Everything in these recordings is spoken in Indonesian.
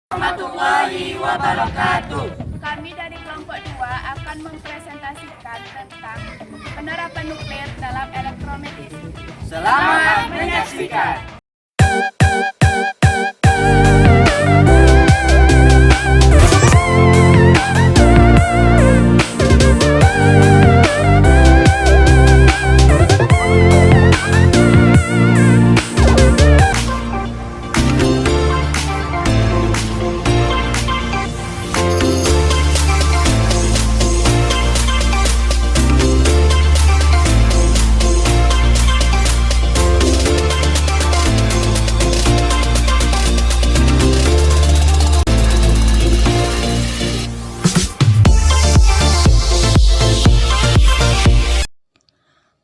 Warahmatullahi wabarakatuh. Kami dari kelompok 2 akan mempresentasikan tentang penerapan nuklir dalam elektromedis. Selamat menyaksikan.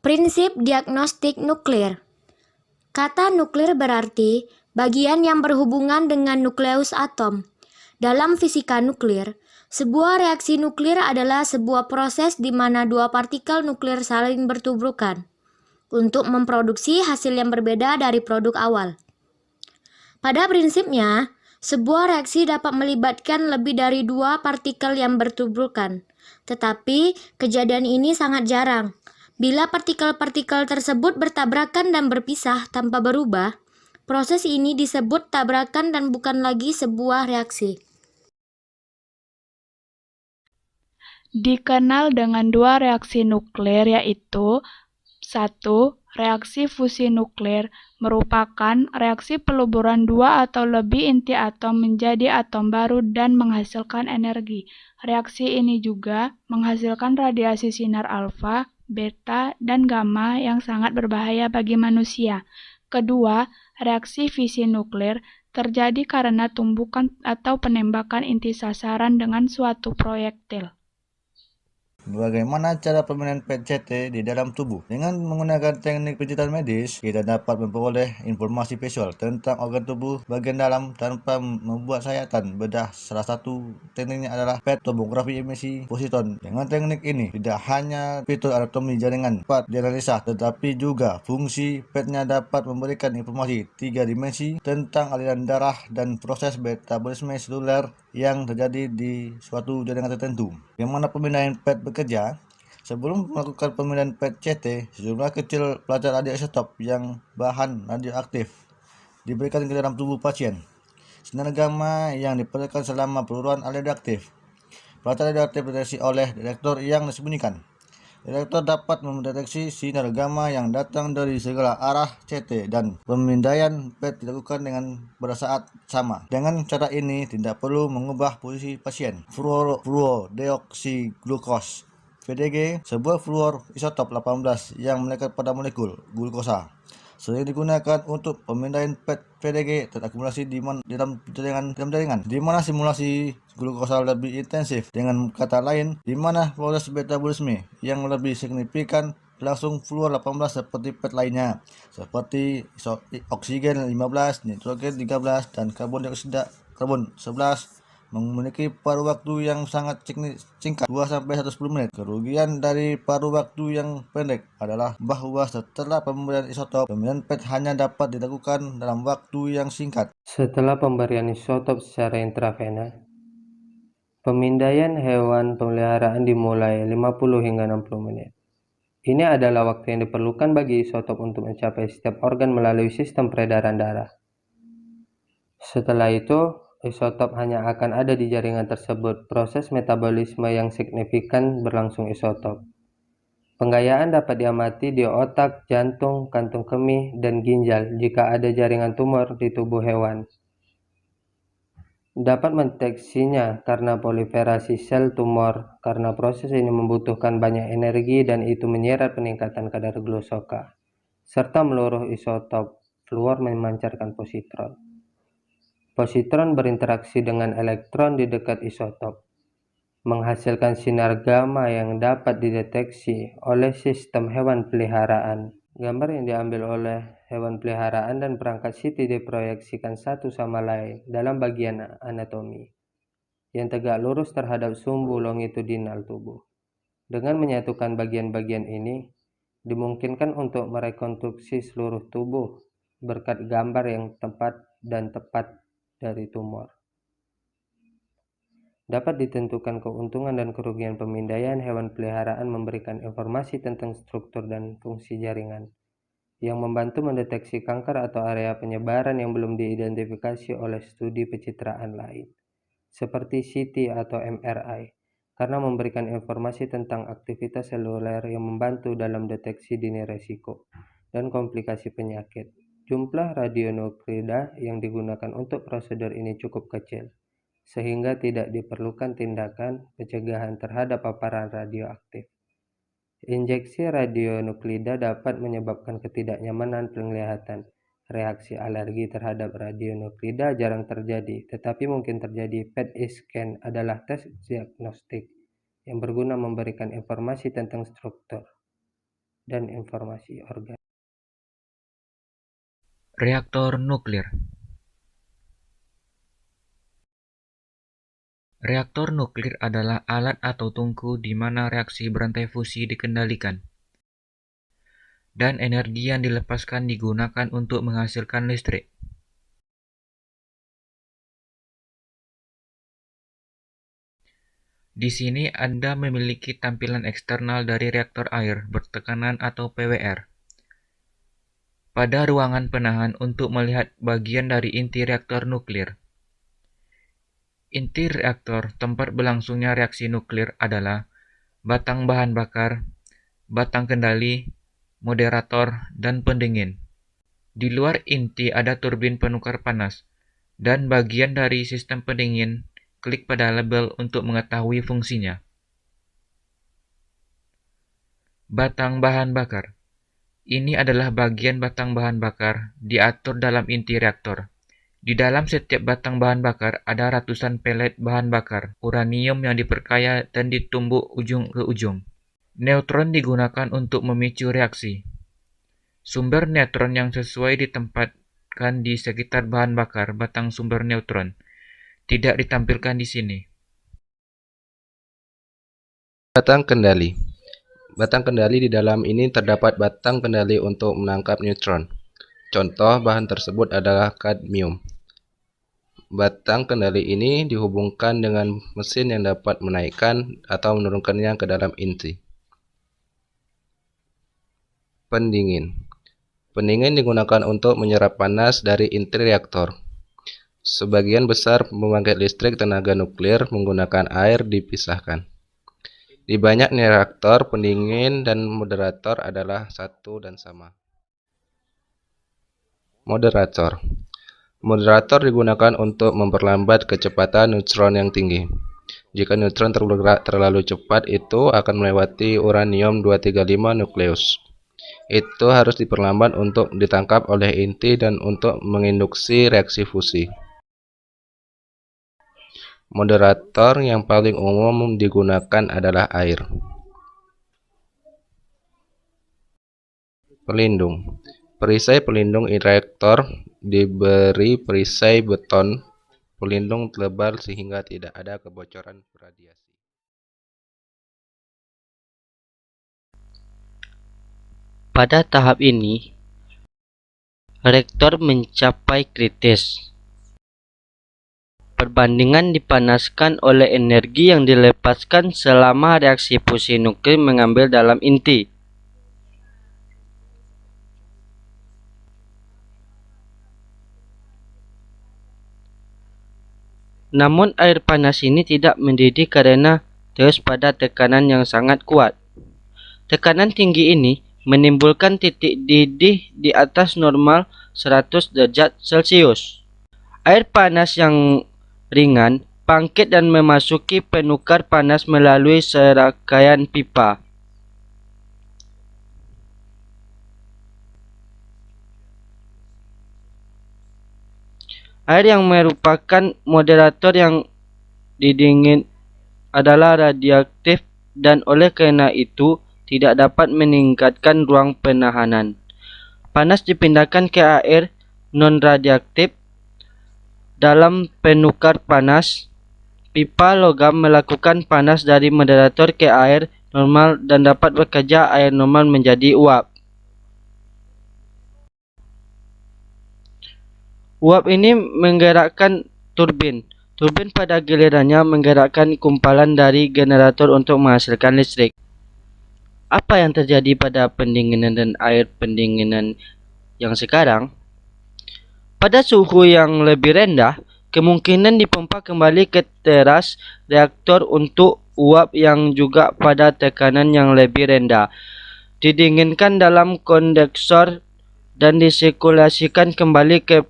Prinsip diagnostik nuklir. Kata nuklir berarti bagian yang berhubungan dengan nukleus atom. Dalam fisika nuklir, sebuah reaksi nuklir adalah sebuah proses di mana dua partikel nuklir saling bertubrukan untuk memproduksi hasil yang berbeda dari produk awal. Pada prinsipnya, sebuah reaksi dapat melibatkan lebih dari dua partikel yang bertubrukan, tetapi kejadian ini sangat jarang. Bila partikel-partikel tersebut bertabrakan dan berpisah tanpa berubah, proses ini disebut tabrakan dan bukan lagi sebuah reaksi. Dikenal dengan dua reaksi nuklir yaitu 1. Reaksi fusi nuklir merupakan reaksi peluburan dua atau lebih inti atom menjadi atom baru dan menghasilkan energi. Reaksi ini juga menghasilkan radiasi sinar alfa, beta, dan gamma yang sangat berbahaya bagi manusia. Kedua, reaksi fisi nuklir terjadi karena tumbukan atau penembakan inti sasaran dengan suatu proyektil. Bagaimana cara pemindahan PET-CT di dalam tubuh? Dengan menggunakan teknik pencintaan medis, kita dapat memperoleh informasi visual tentang organ tubuh bagian dalam tanpa membuat sayatan bedah. Salah satu tekniknya adalah PET tomografi emisi positron. Dengan teknik ini, tidak hanya fitur anatomi jaringan dapat dianalisa, tetapi juga fungsi PET-nya dapat memberikan informasi 3 dimensi tentang aliran darah dan proses metabolisme seluler yang terjadi di suatu jaringan tertentu. Bagaimana pemindahan PET bekerja? Sebelum melakukan pemindahan PET-CT, sejumlah kecil pelajar radioisotop yang bahan radioaktif diberikan ke dalam tubuh pasien. Sinar gamma yang diperlukan selama peluruan radioaktif. Pelajar radioaktif dideteksi oleh detektor yang disembunyikan. Detektor dapat mendeteksi sinar gamma yang datang dari segala arah CT dan pemindaian PET dilakukan dengan pada saat sama. Dengan cara ini tidak perlu mengubah posisi pasien. Fluorodeoksiglucose (FDG), sebuah fluor isotop 18 yang melekat pada molekul glukosa, sering digunakan untuk pemindahan PET FDG terakumulasi di dalam jaringan, di mana simulasi glukosa lebih intensif. Dengan kata lain, di mana proses metabolisme yang lebih signifikan berlangsung fluor 18 seperti PET lainnya, seperti oksigen 15, nitrogen 13, dan karbon dioksida karbon 11 memiliki paruh waktu yang sangat singkat 2-10 menit. Kerugian dari paruh waktu yang pendek adalah bahwa setelah pemberian isotop, pemindahan PET hanya dapat dilakukan dalam waktu yang singkat. Setelah pemberian isotop secara intravena, pemindaian hewan peliharaan dimulai 50 hingga 60 menit. Ini adalah waktu yang diperlukan bagi isotop untuk mencapai setiap organ melalui sistem peredaran darah. Setelah itu, isotop hanya akan ada di jaringan tersebut. Proses metabolisme yang signifikan berlangsung isotop. Penggayaan dapat diamati di otak, jantung, kantung kemih, dan ginjal jika ada jaringan tumor di tubuh hewan. Dapat mendeteksinya karena proliferasi sel tumor, karena proses ini membutuhkan banyak energi dan itu menyeret peningkatan kadar glukosa, serta meluruh isotop fluor memancarkan positron. Positron berinteraksi dengan elektron di dekat isotop, menghasilkan sinar gamma yang dapat dideteksi oleh sistem hewan peliharaan. Gambar yang diambil oleh hewan peliharaan dan perangkat CT diproyeksikan satu sama lain dalam bagian anatomi yang tegak lurus terhadap sumbu longitudinal tubuh. Dengan menyatukan bagian-bagian ini, dimungkinkan untuk merekonstruksi seluruh tubuh berkat gambar yang tepat dari tumor. Dapat ditentukan keuntungan dan kerugian pemindaian hewan peliharaan memberikan informasi tentang struktur dan fungsi jaringan, yang membantu mendeteksi kanker atau area penyebaran yang belum diidentifikasi oleh studi pencitraan lain, seperti CT atau MRI, karena memberikan informasi tentang aktivitas seluler yang membantu dalam deteksi dini risiko dan komplikasi penyakit. Jumlah radionuklida yang digunakan untuk prosedur ini cukup kecil, sehingga tidak diperlukan tindakan pencegahan terhadap paparan radioaktif. Injeksi radionuklida dapat menyebabkan ketidaknyamanan penglihatan. Reaksi alergi terhadap radionuklida jarang terjadi, tetapi mungkin terjadi. PET scan adalah tes diagnostik yang berguna memberikan informasi tentang struktur dan informasi organ. Reaktor nuklir. Reaktor nuklir adalah alat atau tungku di mana reaksi berantai fusi dikendalikan, dan energi yang dilepaskan digunakan untuk menghasilkan listrik. Di sini Anda memiliki tampilan eksternal dari reaktor air bertekanan atau PWR. Pada ruangan penahan untuk melihat bagian dari inti reaktor nuklir. Inti reaktor tempat berlangsungnya reaksi nuklir adalah batang bahan bakar, batang kendali, moderator, dan pendingin. Di luar inti ada turbin penukar panas, dan bagian dari sistem pendingin. Klik pada label untuk mengetahui fungsinya. Batang bahan bakar. Ini adalah bagian batang bahan bakar diatur dalam inti reaktor. Di dalam setiap batang bahan bakar ada ratusan pelet bahan bakar uranium yang diperkaya dan ditumbuk ujung ke ujung. Neutron digunakan untuk memicu reaksi. Sumber neutron yang sesuai ditempatkan di sekitar bahan bakar batang sumber neutron. Tidak ditampilkan di sini. Batang kendali. Batang kendali di dalam ini terdapat batang kendali untuk menangkap neutron. Contoh bahan tersebut adalah kadmium. Batang kendali ini dihubungkan dengan mesin yang dapat menaikkan atau menurunkannya ke dalam inti. Pendingin. Pendingin digunakan untuk menyerap panas dari inti reaktor. Sebagian besar pembangkit listrik tenaga nuklir menggunakan air dipisahkan. Di banyak reaktor, pendingin dan moderator adalah satu dan sama. Moderator. Moderator digunakan untuk memperlambat kecepatan neutron yang tinggi. Jika neutron bergerak terlalu cepat, itu akan melewati uranium-235 nukleus. Itu harus diperlambat untuk ditangkap oleh inti dan untuk menginduksi reaksi fusi. Moderator yang paling umum digunakan adalah air. Pelindung. Perisai pelindung reaktor diberi perisai beton pelindung tebal sehingga tidak ada kebocoran radiasi. Pada tahap ini, reaktor mencapai kritis. Perbandingan dipanaskan oleh energi yang dilepaskan selama reaksi fusi nuklir mengambil dalam inti. Namun air panas ini tidak mendidih karena terus pada tekanan yang sangat kuat. Tekanan tinggi ini menimbulkan titik didih di atas normal 100 derajat Celcius. Air panas yang ringan bangkit dan memasuki penukar panas melalui serangkaian pipa. Air yang merupakan moderator yang didingin adalah radioaktif dan oleh karena itu tidak dapat meningkatkan ruang penahanan. Panas dipindahkan ke air non-radioaktif dalam penukar panas. Pipa logam melakukan panas dari moderator ke air normal dan dapat bekerja air normal menjadi uap. Uap ini menggerakkan turbin. Turbin pada gilirannya menggerakkan kumpalan dari generator untuk menghasilkan listrik. Apa yang terjadi pada pendinginan dan air pendinginan yang sekarang? Pada suhu yang lebih rendah, kemungkinan dipompa kembali ke teras reaktor untuk uap yang juga pada tekanan yang lebih rendah, didinginkan dalam kondensor dan disirkulasikan kembali ke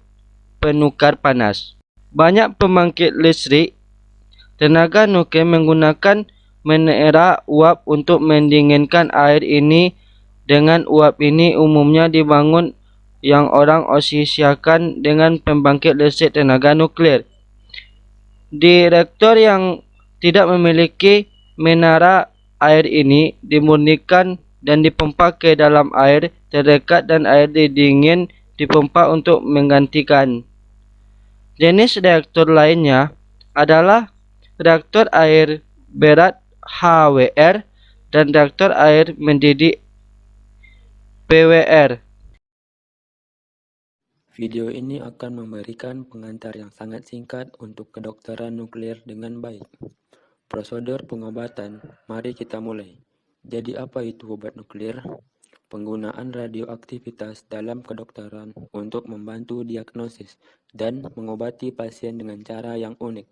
penukar panas. Banyak pembangkit listrik tenaga nuklir menggunakan menera uap untuk mendinginkan air ini. Dengan uap ini umumnya dibangun yang orang asosiasikan dengan pembangkit listrik tenaga nuklir. Di reaktor yang tidak memiliki menara, air ini dimurnikan dan dipompa ke dalam air terdekat dan air dingin dipompa untuk menggantikan. Jenis reaktor lainnya adalah reaktor air berat HWR dan reaktor air mendidih PWR. Video ini akan memberikan pengantar yang sangat singkat untuk kedokteran nuklir dengan baik. Prosedur pengobatan, mari kita mulai. Jadi apa itu obat nuklir? Penggunaan radioaktivitas dalam kedokteran untuk membantu diagnosis dan mengobati pasien dengan cara yang unik.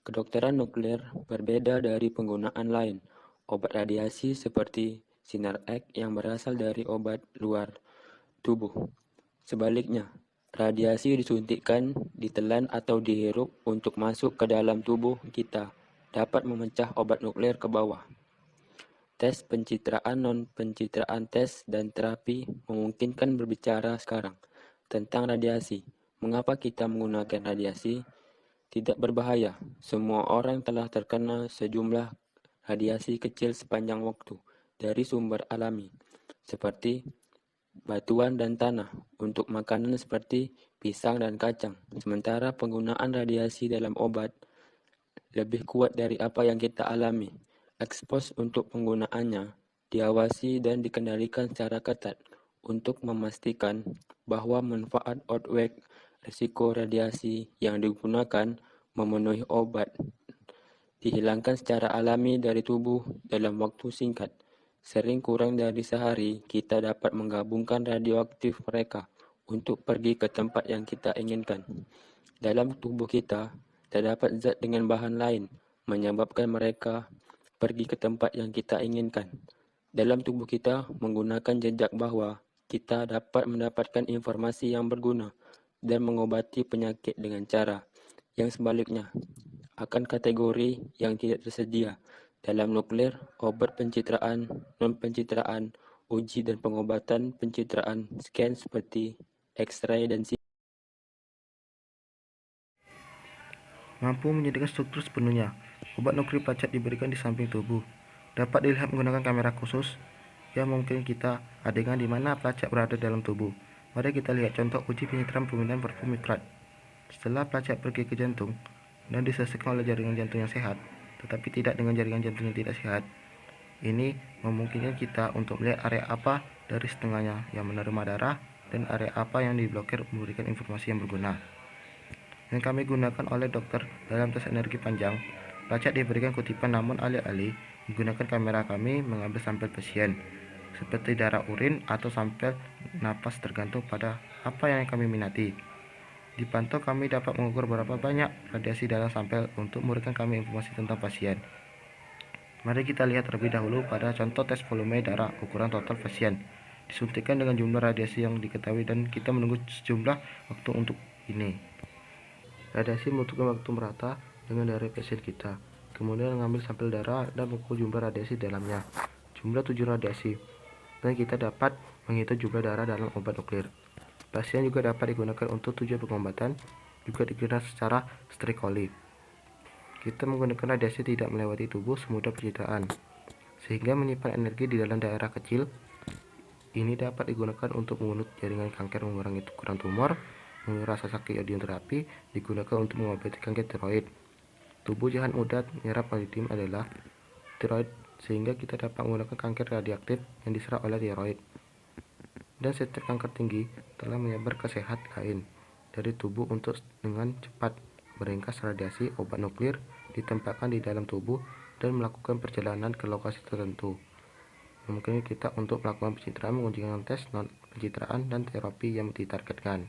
Kedokteran nuklir berbeda dari penggunaan lain. Obat radiasi seperti sinar X yang berasal dari obat luar tubuh. Sebaliknya, radiasi disuntikkan, ditelan atau dihirup untuk masuk ke dalam tubuh kita, dapat memecah obat nuklir ke bawah. Tes pencitraan, non-pencitraan tes dan terapi memungkinkan berbicara sekarang tentang radiasi. Mengapa kita menggunakan radiasi? Tidak berbahaya. Semua orang telah terkena sejumlah radiasi kecil sepanjang waktu dari sumber alami, seperti batuan dan tanah, untuk makanan seperti pisang dan kacang. Sementara penggunaan radiasi dalam obat lebih kuat dari apa yang kita alami. Ekspos untuk penggunaannya diawasi dan dikendalikan secara ketat untuk memastikan bahwa manfaat outweigh risiko radiasi yang digunakan memenuhi obat dihilangkan secara alami dari tubuh dalam waktu singkat. Sering kurang dari sehari, kita dapat menggabungkan radioaktif mereka untuk pergi ke tempat yang kita inginkan. Dalam tubuh kita, terdapat zat dengan bahan lain, menyebabkan mereka pergi ke tempat yang kita inginkan. Dalam tubuh kita menggunakan jejak bahwa kita dapat mendapatkan informasi yang berguna dan mengobati penyakit dengan cara yang sebaliknya akan kategori yang tidak tersedia. Dalam nuklir, obat pencitraan, non-pencitraan, uji dan pengobatan pencitraan scan seperti X-ray dan CT mampu menyediakan struktur sepenuhnya. Obat nuklir pelacak diberikan di samping tubuh. Dapat dilihat menggunakan kamera khusus yang mungkin kita adegan di mana pelacak berada dalam tubuh. Mari kita lihat contoh uji penyitraan pemindahan perfum nitrat. Setelah pelacak pergi ke jantung dan diselesaikan oleh jaringan jantung yang sehat, tetapi tidak dengan jaringan jantung yang tidak sehat. Ini memungkinkan kita untuk melihat area apa dari setengahnya yang menerima darah dan area apa yang diblokir memberikan informasi yang berguna. Yang kami gunakan oleh dokter dalam tes energi panjang, pelacak diberikan kutipan namun alih-alih menggunakan kamera kami mengambil sampel pasien, seperti darah urin atau sampel napas tergantung pada apa yang kami minati. Di pantau kami dapat mengukur berapa banyak radiasi dalam sampel untuk memberikan kami informasi tentang pasien. Mari kita lihat terlebih dahulu pada contoh tes volume darah ukuran total pasien. Disuntikkan dengan jumlah radiasi yang diketahui dan kita menunggu sejumlah waktu untuk ini. Radiasi membutuhkan waktu merata dengan darah pasien kita. Kemudian mengambil sampel darah dan mengukur jumlah radiasi dalamnya. Jumlah 7 radiasi. Dan kita dapat menghitung jumlah darah dalam obat nuklir. Pasien juga dapat digunakan untuk tujuan pengobatan, juga dikira secara strikoli. Kita menggunakan radiasi tidak melewati tubuh semudah pencitraan, sehingga menyimpan energi di dalam daerah kecil. Ini dapat digunakan untuk membunuh jaringan kanker, mengurangi ukuran tumor, mengurangi rasa sakit radioterapi, digunakan untuk mengobati kanker tiroid. Tubuh jahat mudah menyerap palladium adalah tiroid, sehingga kita dapat menggunakan kanker radioaktif yang diserap oleh tiroid. Dan setiap kanker tinggi telah menyebar ke sehat lain dari tubuh untuk dengan cepat meringkas radiasi obat nuklir, ditempatkan di dalam tubuh, dan melakukan perjalanan ke lokasi tertentu. Memungkinkan kita untuk melakukan pencitraan menggunakan tes non-pencitraan dan terapi yang ditargetkan.